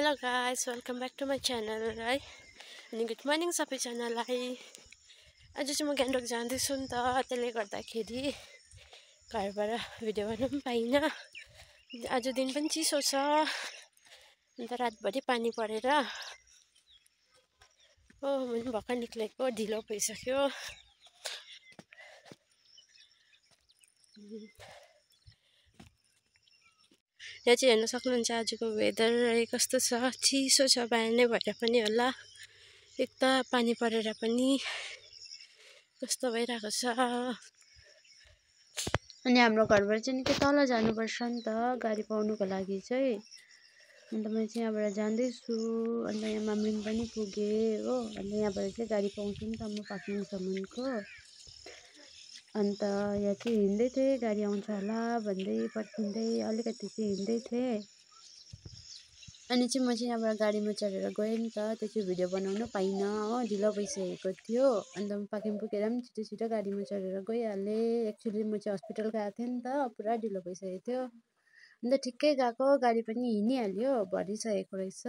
Hello guys, welcome back to my channel है। अनि good morning सबैजनालाई। आज चाहिँ म गान्तोक जाँदैछु नि त, त्यसले गर्दाखेरि घरबाट भिडियो गर्नु पनि पाइनँ। आज दिन पनि चिसो छ, अन्त रातभरि पानी परेर मैले भर्खर निक्लेको ढिलो भइसक्यो। यहाँ चाहिँ हेर्न सक्नुहुन्छ आजको वेदर कस्तो छ, चिसो छ। बिहान नै भएर पनि होला, एक त पानी परेर पनि कस्तो भइरहेको छ। अनि हाम्रो घरबाट चाहिँ निकै तल जानुपर्छ नि त गाडी पाउनुको लागि चाहिँ। अन्त मैले चाहिँ यहाँबाट जाँदैछु, अन्त यहाँ मामरिङ पनि पुगेँ हो। अन्त यहाँबाट चाहिँ गाडी पाउँछु नि त म पाक्किङसम्मको। अन्त यहाँ चाहिँ हिँड्दै थिएँ, गाडी आउँछ होला भन्दै पर्खिँदै अलिकति चाहिँ हिँड्दै थिएँ। अनि चाहिँ म चाहिँ यहाँबाट गाडीमा चढेर गएँ नि त, त्यो चाहिँ भिडियो बनाउनु पाइनँ हो, ढिलो भइसकेको थियो। अन्त म पाक्किङ पुगेर पनि छिटो छिटो गाडीमा चढेर गइहालेँ। एक्चुअली म चाहिँ हस्पिटल गएको थिएँ नि त, पुरा ढिलो भइसकेको थियो। अन्त ठिक्कै गएको, गाडी पनि हिँडिहाल्यो, भरिसकेको रहेछ।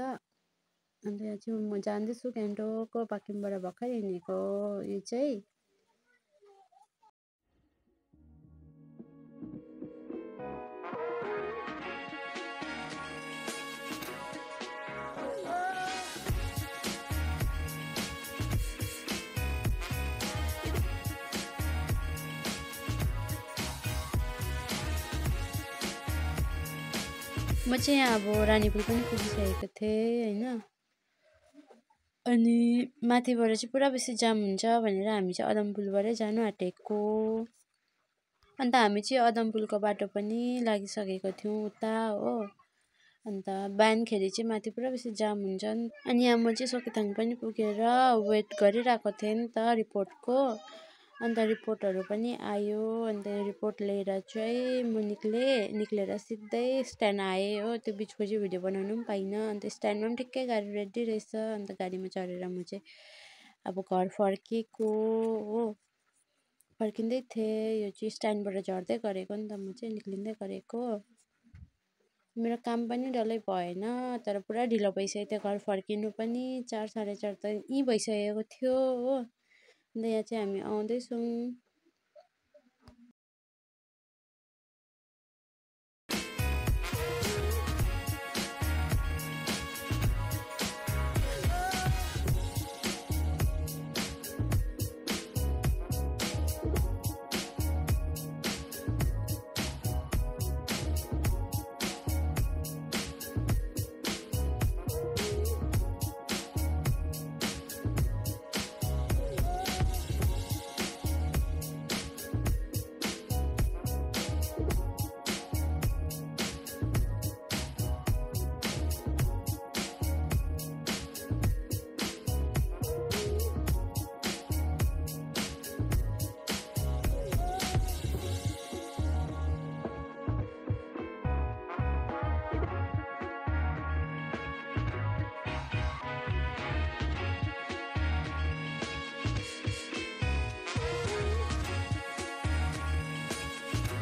अन्त यहाँ चाहिँ म जाँदैछु गान्तोक, पाक्किङबाट भर्खर हिँडेको यो चाहिँ। म चाहिँ यहाँ अब रानीपुल पनि पुगिसकेको थिएँ होइन। अनि माथिबाट चाहिँ पुरा बेसी जाम हुन्छ भनेर हामी चाहिँ अदमपुलबाटै जानु आँटेको। अन्त हामी चाहिँ अदमपुलको बाटो पनि लागिसकेको थियौँ उता हो। अन्त बिहानखेरि चाहिँ माथि पुरा बेसी जाम हुन्छ। अनि यहाँ म चाहिँ सोकेथाङ पनि पुगेर वेट गरिरहेको थिएँ नि त रिपोर्टको। अन्त रिपोर्टहरू पनि आयो। अन्त रिपोर्ट लिएर चाहिँ म निक्लेर सिधै स्ट्यान्ड आएँ हो। त्यो बिचको चाहिँ भिडियो बनाउनु पनि पाइनँ। अन्त स्ट्यान्डमा पनि ठिक्कै गाडी रेडी रहेछ। अन्त गाडीमा चढेर म चाहिँ अब घर फर्केको हो। फर्किँदै थिएँ, यो चाहिँ स्ट्यान्डबाट झर्दै गरेको नि त, म चाहिँ निक्लिँदै गरेको। मेरो काम पनि डल्लै भएन, तर पुरा ढिलो भइसकेको थियो। घर फर्किनु पनि 4 साढे 4 त यहीँ भइसकेको थियो हो। अन्त यहाँ चाहिँ हामी आउँदैछौँ।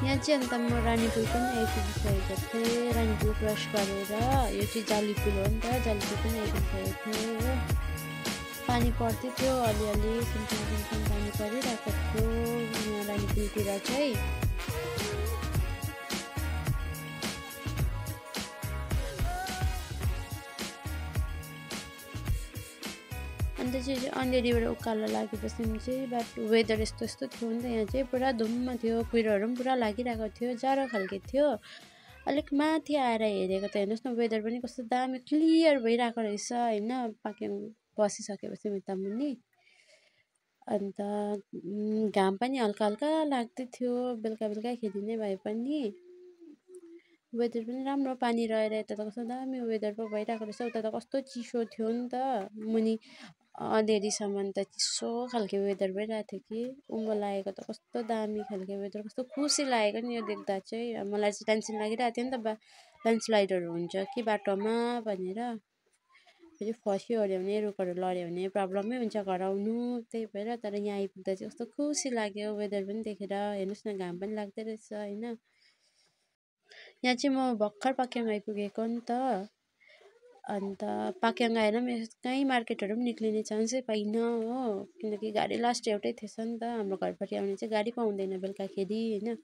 यहाँ चाहिँ अन्त म रानीपुल पनि आइपुगिसकेको थिएँ। रानीपुल क्रस गरेर यो चाहिँ जालीपुल हो नि त, जालीपुल पनि आइपुगिसकेको थिएँ हो। पानी पर्दै थियो अलिअलि, सिमसिम पानी परिरहेको थियो यहाँ रानीपुलतिर चाहिँ। अन्त चाहिँ अँधेरीबाट उकालो लागेपछि चाहिँ वेदर यस्तो थियो नि त। यहाँ चाहिँ पुरा धुम्म थियो, कुहिरोहरू पनि पुरा लागिरहेको थियो, जाडो खालको थियो। अलिक माथि आएर हेरेको त हेर्नुहोस् न, वेदर पनि कस्तो दामी क्लियर भइरहेको रहेछ होइन, पाक्किङ बसिसकेपछि उता मुनि। अन्त घाम पनि हल्का हल्का लाग्दै थियो, बेलुकाखेरि नै भए पनि। वेदर पनि राम्रो, पानी रहेर यता त कस्तो दामी वेदर पो भइरहेको रहेछ। उता त कस्तो चिसो थियो नि त, मुनि अँधेरीसम्म त चिसो खालको वेदर भइरहेको थियो कि। उँभो लागेको त कस्तो दामी खालको वेदर, कस्तो खुसी लागेको नि यो देख्दा चाहिँ। मलाई चाहिँ टेन्सन लागिरहेको थियो नि त, ल्यान्डस्लाइडहरू हुन्छ कि बाटोमा भनेर। फेरि फस्यो ओऱ्यो भने, रुखहरू लड्यो भने प्रब्लमै हुन्छ घर आउनु, त्यही भएर। तर यहाँ आइपुग्दा चाहिँ कस्तो खुसी लाग्यो वेदर पनि देखेर। हेर्नुहोस् न, घाम पनि लाग्दै रहेछ होइन। यहाँ चाहिँ म भर्खर पाक्किङ आइपुगेको नि त। अन्त पाक्याङ आएर पनि कहीँ मार्केटहरू पनि निक्लिने चान्सै पाइनँ हो, किनकि गाडी लास्ट एउटै थिएछ नि त। हाम्रो घरपट्टि आउने चाहिँ गाडी पाउँदैन बेलुकाखेरि होइन।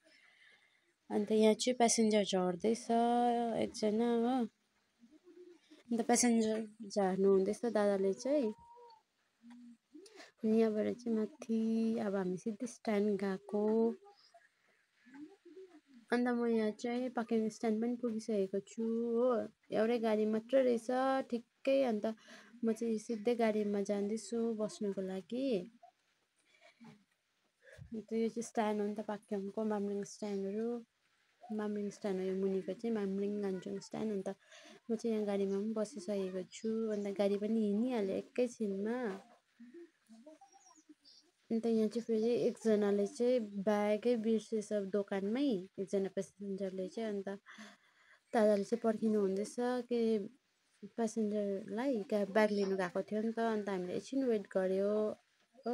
अन्त यहाँ चाहिँ प्यासेन्जर झर्दैछ एकजना हो। अन्त प्यासेन्जर झार्नु हुँदैछ दादाले चाहिँ। अनि यहाँबाट चाहिँ माथि अब हामी सिधै स्ट्यान्ड गएको। अन्त म यहाँ चाहिँ पाक्याङ स्ट्यान्ड पनि पुगिसकेको छु हो। एउटै गाडी मात्र रहेछ ठिक्कै। अन्त म चाहिँ सिधै गाडीमा जाँदैछु बस्नुको लागि। अन्त यो चाहिँ स्ट्यान्ड हो नि त पाक्याङको, मामरिङ स्ट्यान्डहरू। मामरिङ स्ट्यान्ड हो यो मुनिको चाहिँ, मामरिङ गान्चुङ स्ट्यान्ड। अन्त म चाहिँ यहाँ गाडीमा पनि बसिसकेको छु। अन्त गाडी पनि हिँडिहाल्यो एकैछिनमा। अन्त यहाँ चाहिँ फेरि एकजनाले चाहिँ ब्यागै बिर्सेछ दोकानमै, एकजना पेसेन्जरले चाहिँ। अन्त दादाले चाहिँ पर्खिनु हुँदैछ कि पेसेन्जरलाई ब्याग लिनु गएको थियो नि त। अन्त हामीले एकछिन वेट गऱ्यो हो।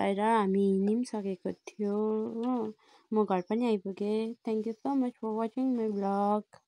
आएर हामी हिँड्नु पनि सकेको थियो हो। म घर पनि आइपुगेँ। Thank you so much for watching my vlog.